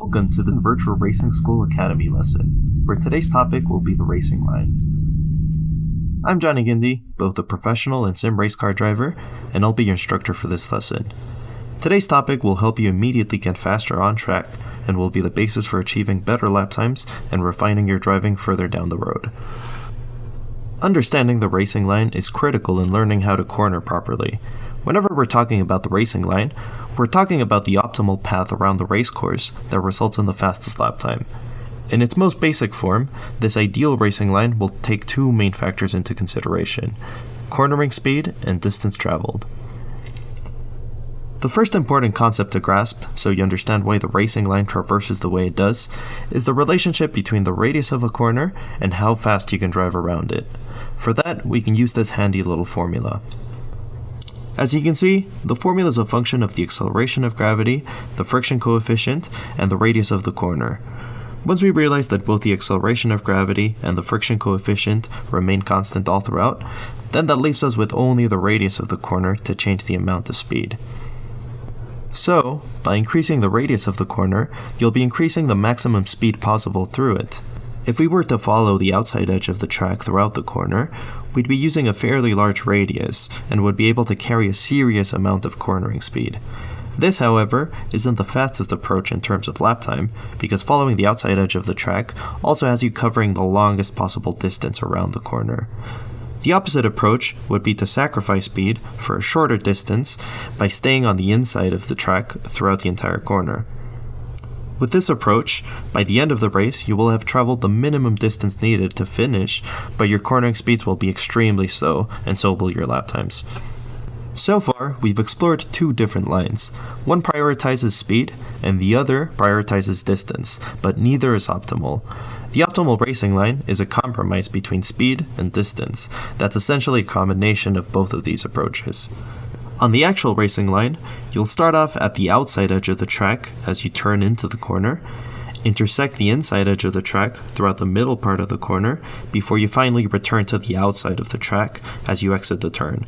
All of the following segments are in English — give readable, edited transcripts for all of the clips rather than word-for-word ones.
Welcome to the Virtual Racing School Academy lesson, where today's topic will be the racing line. I'm Johnny Gindy, both a professional and sim race car driver, and I'll be your instructor for this lesson. Today's topic will help you immediately get faster on track, and will be the basis for achieving better lap times and refining your driving further down the road. Understanding the racing line is critical in learning how to corner properly. Whenever we're talking about the racing line, we're talking about the optimal path around the race course that results in the fastest lap time. In its most basic form, this ideal racing line will take two main factors into consideration: cornering speed and distance traveled. The first important concept to grasp, so you understand why the racing line traverses the way it does, is the relationship between the radius of a corner and how fast you can drive around it. For that, we can use this handy little formula. As you can see, the formula is a function of the acceleration of gravity, the friction coefficient, and the radius of the corner. Once we realize that both the acceleration of gravity and the friction coefficient remain constant all throughout, then that leaves us with only the radius of the corner to change the amount of speed. So, by increasing the radius of the corner, you'll be increasing the maximum speed possible through it. If we were to follow the outside edge of the track throughout the corner, we'd be using a fairly large radius and would be able to carry a serious amount of cornering speed. This, however, isn't the fastest approach in terms of lap time, because following the outside edge of the track also has you covering the longest possible distance around the corner. The opposite approach would be to sacrifice speed for a shorter distance by staying on the inside of the track throughout the entire corner. With this approach, by the end of the race, you will have traveled the minimum distance needed to finish, but your cornering speeds will be extremely slow, and so will your lap times. So far, we've explored two different lines. One prioritizes speed, and the other prioritizes distance, but neither is optimal. The optimal racing line is a compromise between speed and distance. That's essentially a combination of both of these approaches. On the actual racing line, you'll start off at the outside edge of the track as you turn into the corner, intersect the inside edge of the track throughout the middle part of the corner, before you finally return to the outside of the track as you exit the turn.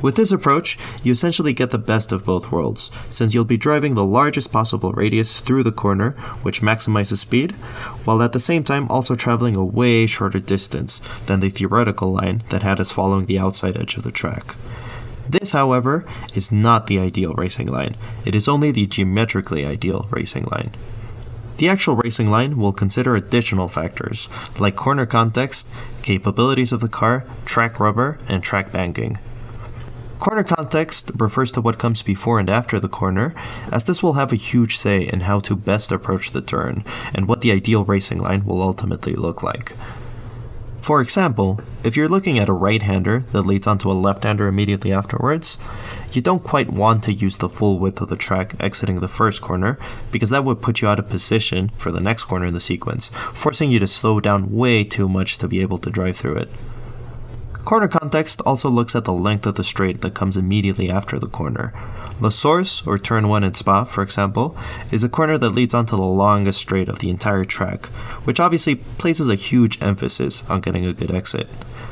With this approach, you essentially get the best of both worlds, since you'll be driving the largest possible radius through the corner, which maximizes speed, while at the same time also traveling a way shorter distance than the theoretical line that had us following the outside edge of the track. This, however, is not the ideal racing line. It is only the geometrically ideal racing line. The actual racing line will consider additional factors, like corner context, capabilities of the car, track rubber, and track banking. Corner context refers to what comes before and after the corner, as this will have a huge say in how to best approach the turn, and what the ideal racing line will ultimately look like. For example, if you're looking at a right-hander that leads onto a left-hander immediately afterwards, you don't quite want to use the full width of the track exiting the first corner, because that would put you out of position for the next corner in the sequence, forcing you to slow down way too much to be able to drive through it. Corner context also looks at the length of the straight that comes immediately after the corner. La Source, or Turn 1 in Spa, for example, is a corner that leads onto the longest straight of the entire track, which obviously places a huge emphasis on getting a good exit.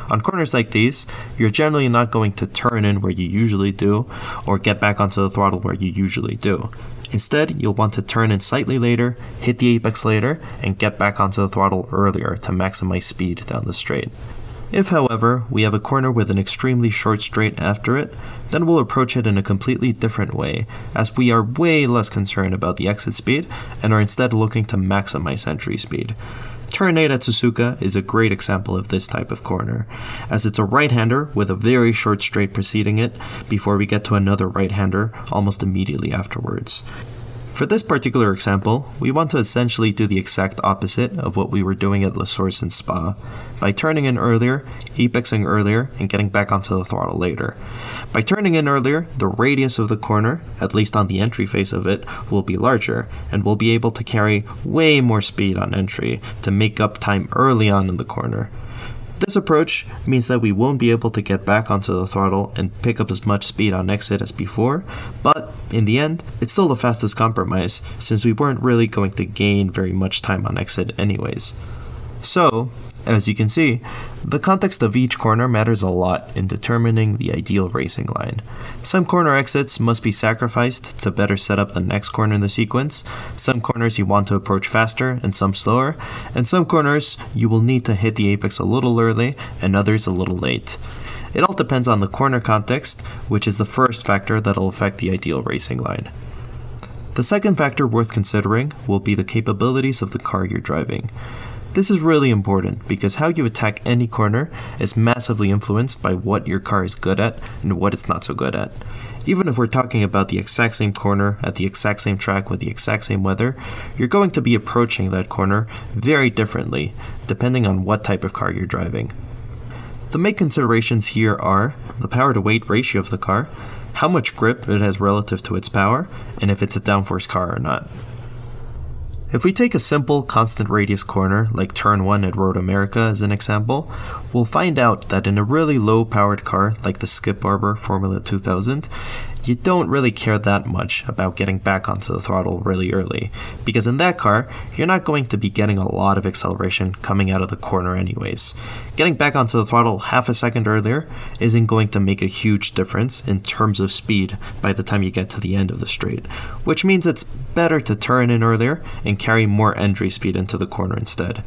On corners like these, you're generally not going to turn in where you usually do, or get back onto the throttle where you usually do. Instead, you'll want to turn in slightly later, hit the apex later, and get back onto the throttle earlier to maximize speed down the straight. If, however, we have a corner with an extremely short straight after it, then we'll approach it in a completely different way, as we are way less concerned about the exit speed and are instead looking to maximize entry speed. Turn 8 at Suzuka is a great example of this type of corner, as it's a right-hander with a very short straight preceding it before we get to another right-hander almost immediately afterwards. For this particular example, we want to essentially do the exact opposite of what we were doing at La Source and Spa, by turning in earlier, apexing earlier, and getting back onto the throttle later. By turning in earlier, the radius of the corner, at least on the entry face of it, will be larger, and we'll be able to carry way more speed on entry to make up time early on in the corner. This approach means that we won't be able to get back onto the throttle and pick up as much speed on exit as before, but in the end, it's still the fastest compromise, since we weren't really going to gain very much time on exit anyways. So, As you can see, the context of each corner matters a lot in determining the ideal racing line. Some corner exits must be sacrificed to better set up the next corner in the sequence, some corners you want to approach faster and some slower, and some corners you will need to hit the apex a little early and others a little late. It all depends on the corner context, which is the first factor that'll affect the ideal racing line. The second factor worth considering will be the capabilities of the car you're driving. This is really important because how you attack any corner is massively influenced by what your car is good at and what it's not so good at. Even if we're talking about the exact same corner at the exact same track with the exact same weather, you're going to be approaching that corner very differently depending on what type of car you're driving. The main considerations here are the power to weight ratio of the car, how much grip it has relative to its power, and if it's a downforce car or not. If we take a simple constant radius corner like turn 1 at Road America as an example, we'll find out that in a really low powered car like the Skip Barber Formula 2000, you don't really care that much about getting back onto the throttle really early, because in that car, you're not going to be getting a lot of acceleration coming out of the corner anyways. Getting back onto the throttle half a second earlier isn't going to make a huge difference in terms of speed by the time you get to the end of the straight, which means it's better to turn in earlier and carry more entry speed into the corner instead.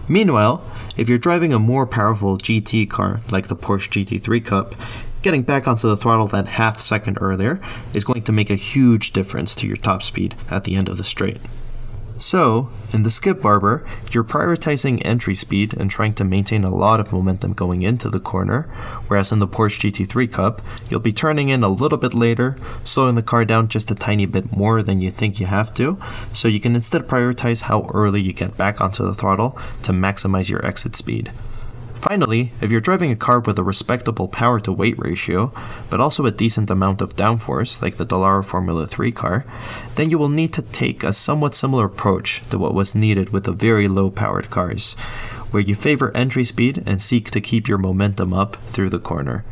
Meanwhile, if you're driving a more powerful GT car like the Porsche GT3 Cup, getting back onto the throttle that half second earlier is going to make a huge difference to your top speed at the end of the straight. So, in the Skip Barber, you're prioritizing entry speed and trying to maintain a lot of momentum going into the corner, whereas in the Porsche GT3 Cup, you'll be turning in a little bit later, slowing the car down just a tiny bit more than you think you have to, so you can instead prioritize how early you get back onto the throttle to maximize your exit speed. Finally, if you're driving a car with a respectable power to weight ratio, but also a decent amount of downforce like the Dallara Formula 3 car, then you will need to take a somewhat similar approach to what was needed with the very low powered cars, where you favor entry speed and seek to keep your momentum up through the corner.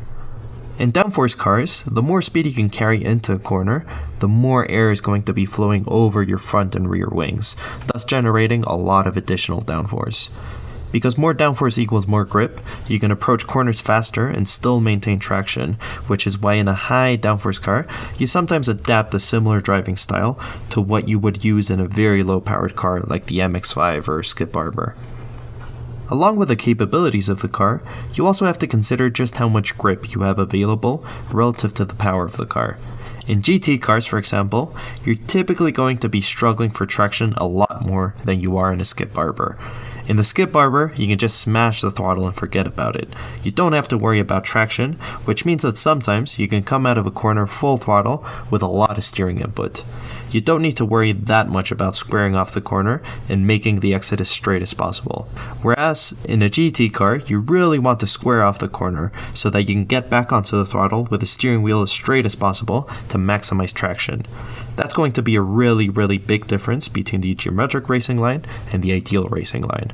In downforce cars, the more speed you can carry into a corner, the more air is going to be flowing over your front and rear wings, thus generating a lot of additional downforce. Because more downforce equals more grip, you can approach corners faster and still maintain traction, which is why in a high downforce car, you sometimes adapt a similar driving style to what you would use in a very low powered car like the MX-5 or Skip Barber. Along with the capabilities of the car, you also have to consider just how much grip you have available relative to the power of the car. In GT cars, for example, you're typically going to be struggling for traction a lot more than you are in a Skip Barber. In the Skip Barber, you can just smash the throttle and forget about it. You don't have to worry about traction, which means that sometimes you can come out of a corner full throttle with a lot of steering input. You don't need to worry that much about squaring off the corner and making the exit as straight as possible. Whereas, in a GT car, you really want to square off the corner so that you can get back onto the throttle with the steering wheel as straight as possible to maximize traction. That's going to be a really big difference between the geometric racing line and the ideal racing line.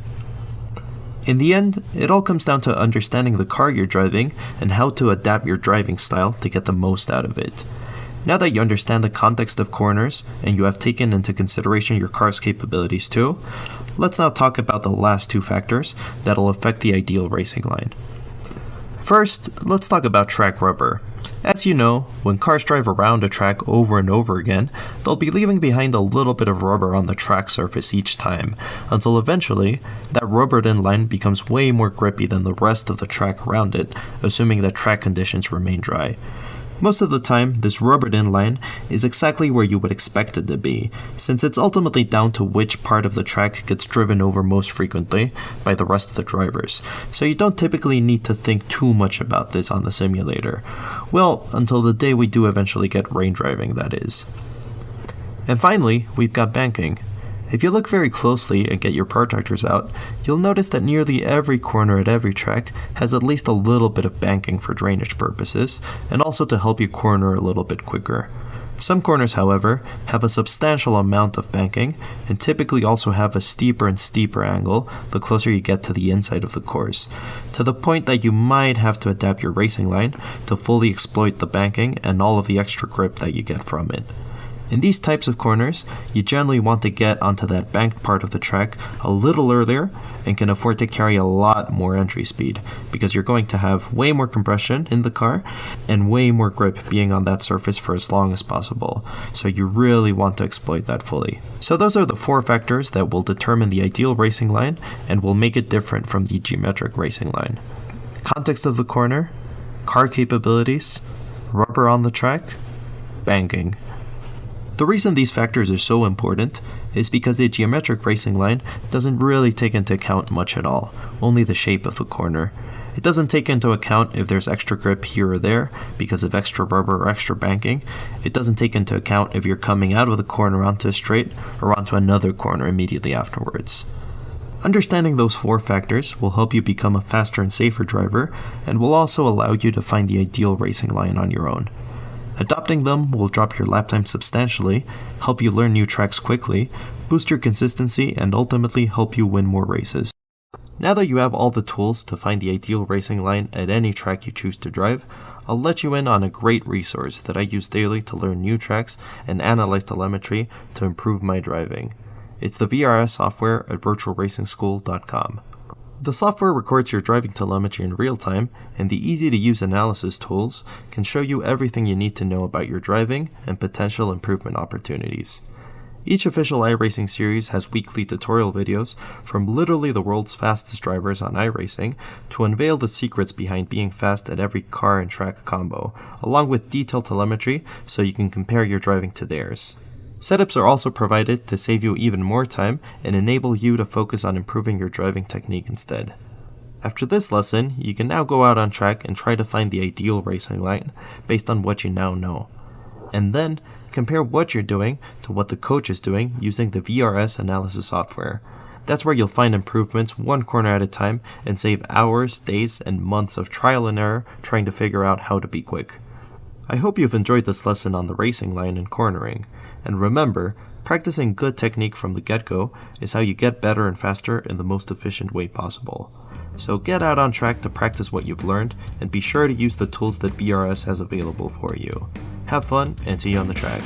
In the end, it all comes down to understanding the car you're driving and how to adapt your driving style to get the most out of it. Now that you understand the context of corners and you have taken into consideration your car's capabilities too, let's now talk about the last two factors that'll affect the ideal racing line. First, let's talk about track rubber. As you know, when cars drive around a track over and over again, they'll be leaving behind a little bit of rubber on the track surface each time, until eventually, that rubbered-in line becomes way more grippy than the rest of the track around it, assuming that track conditions remain dry. Most of the time, this rubbered-in line is exactly where you would expect it to be, since it's ultimately down to which part of the track gets driven over most frequently by the rest of the drivers, so you don't typically need to think too much about this on the simulator. Well, until the day we do eventually get rain driving, that is. And finally, we've got banking. If you look very closely and get your protractors out, you'll notice that nearly every corner at every track has at least a little bit of banking for drainage purposes, and also to help you corner a little bit quicker. Some corners, however, have a substantial amount of banking, and typically also have a steeper and steeper angle the closer you get to the inside of the course, to the point that you might have to adapt your racing line to fully exploit the banking and all of the extra grip that you get from it. In these types of corners, you generally want to get onto that banked part of the track a little earlier and can afford to carry a lot more entry speed because you're going to have way more compression in the car and way more grip being on that surface for as long as possible. So you really want to exploit that fully. So those are the 4 factors that will determine the ideal racing line and will make it different from the geometric racing line. Context of the corner, car capabilities, rubber on the track, banking. The reason these factors are so important is because the geometric racing line doesn't really take into account much at all, only the shape of a corner. It doesn't take into account if there's extra grip here or there because of extra rubber or extra banking. It doesn't take into account if you're coming out of the corner onto a straight or onto another corner immediately afterwards. Understanding those 4 factors will help you become a faster and safer driver and will also allow you to find the ideal racing line on your own. Adopting them will drop your lap time substantially, help you learn new tracks quickly, boost your consistency, and ultimately help you win more races. Now that you have all the tools to find the ideal racing line at any track you choose to drive, I'll let you in on a great resource that I use daily to learn new tracks and analyze telemetry to improve my driving. It's the VRS software at virtualracingschool.com. The software records your driving telemetry in real time, and the easy-to-use analysis tools can show you everything you need to know about your driving and potential improvement opportunities. Each official iRacing series has weekly tutorial videos from literally the world's fastest drivers on iRacing to unveil the secrets behind being fast at every car and track combo, along with detailed telemetry so you can compare your driving to theirs. Setups are also provided to save you even more time and enable you to focus on improving your driving technique instead. After this lesson, you can now go out on track and try to find the ideal racing line based on what you now know. And then, compare what you're doing to what the coach is doing using the VRS analysis software. That's where you'll find improvements one corner at a time and save hours, days, and months of trial and error trying to figure out how to be quick. I hope you've enjoyed this lesson on the racing line and cornering. And remember, practicing good technique from the get-go is how you get better and faster in the most efficient way possible. So get out on track to practice what you've learned and be sure to use the tools that VRS has available for you. Have fun and see you on the track.